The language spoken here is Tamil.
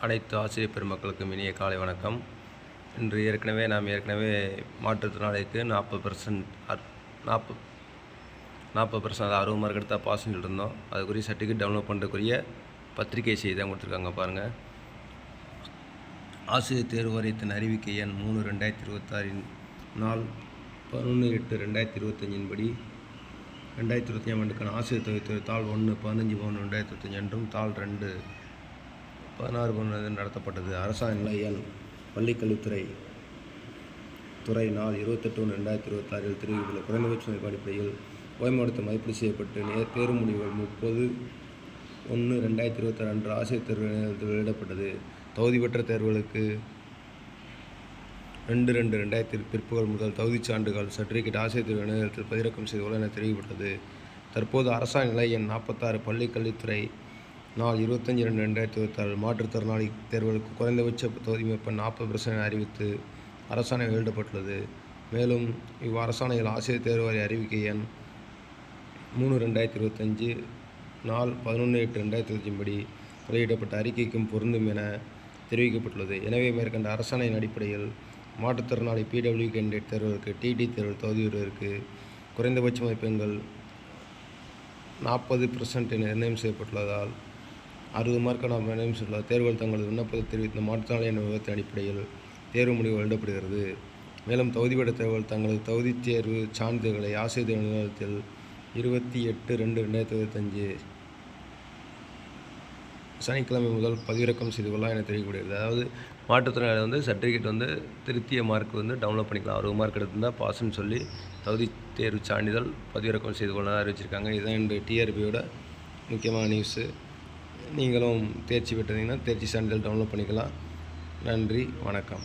அனைத்து ஆசிரியர் பெருமக்களுக்கும் இனிய காலை வணக்கம். இன்று நாம் ஏற்கனவே மாற்றுத்திறனாளிக்கு 40% 60 மார்க் எடுத்தால் பாஸ்ன்னு சொல்லியிருந்தோம். அதுக்குரிய சர்டிஃபிகேட் டவுன்லோட் பண்ணுறதுக்குரிய பத்திரிகை செய்தி தான் கொடுத்துருக்காங்க பாருங்கள். ஆசிரியர் தேர்வு வாரியத்தின் அறிவிக்கை எண் 3/2026 நாள் 11/8/2025 படி 2025 ஆண்டுக்கான ஆசிரியர் தொகுதி தாள் 1 15/3/2025 என்றும் தாள் 2 16 நடத்தப்பட்டது. அரசாங்க நிலை எண் பள்ளிக்கல்வித்துறை நாள் 28/1/2026 தெரிவித்துள்ள குறைந்தபட்ச மதிப்பு அடிப்படையில் ஓய்மாவட்டத்தில் மதிப்பீடு செய்யப்பட்டு தேர்வு முடிவுகள் 30/1/2026 அன்று ஆசிரியர் தேர்வு இணையதளத்தில் வெளியிடப்பட்டது. தகுதி பெற்ற தேர்வுகளுக்கு 2/2/2020 பிற்பகல் முதல் தகுதிச் சான்றுகள் சர்டிஃபிகேட் ஆசிரியர் தேர்வு இணையதளத்தில் பதிவிறக்கம் செய்து கொள்ள என தெரிவிக்கப்பட்டது. தற்போது அரசாங்க நிலை எண் 46 பள்ளிக்கல்வித்துறை நாள் 25/2/2026 மாற்றுத்திறனாளி தேர்வுகளுக்கு குறைந்தபட்ச தகுதி மதிப்பெண் 40% என அறிவித்து அரசாணை வெளியிடப்பட்டுள்ளது. மேலும் இவ்வரசாணையில் ஆசிரியர் தேர்வு வாரிய அறிவிக்கை எண் 3/2025 நாள் 11/8/2025 படி வெளியிடப்பட்ட அறிக்கைக்கும் பொருந்தும் என தெரிவிக்கப்பட்டுள்ளது. எனவே மேற்கண்ட அரசாணையின் அடிப்படையில் மாற்றுத்திறனாளி PW கேண்டிடேட் தேர்வுகளுக்கு TT தேர்வில் தகுதி பெறுவதற்கு குறைந்தபட்ச மதிப்பெண்கள் 40% என நிர்ணயம் செய்யப்பட்டுள்ளதால் 60 மார்க்கான நிர்ணயம் செய்துள்ள தேர்வுகள் தங்களது விண்ணப்பத்தை தெரிவித்த மாற்றுத்திறனாளி என்ற விவரத்தின் அடிப்படையில் தேர்வு முடிவு வெளியிடப்படுகிறது. மேலும் தகுதி பெற்ற தேர்வுகள் தங்களது தகுதித் தேர்வு சான்றிதழ்களை ஆசிரியர் தேர்வு நிலையத்தில் 28/2/2025 சனிக்கிழமை முதல் பதிவிறக்கம் செய்து கொள்ளலாம் என தெரிவிக்கப்படுகிறது. அதாவது மாற்றுத்திறனாளி சர்டிஃபிகேட் திருத்திய மார்க் டவுன்லோட் பண்ணிக்கலாம். 60 மார்க் எடுத்திருந்தால் பாஸ்ன்னு சொல்லி தகுதி தேர்வு சான்றிதழ் பதிவிறக்கம் செய்து கொள்ள அறிவிச்சிருக்காங்க. இதுதான் இன்று TRPயோட முக்கியமான நியூஸு. நீங்களும் தேர்ச்சி பெற்றிருந்தீங்கன்னா தேர்ச்சி சான்றிதழ் டவுன்லோட் பண்ணிக்கலாம். நன்றி, வணக்கம்.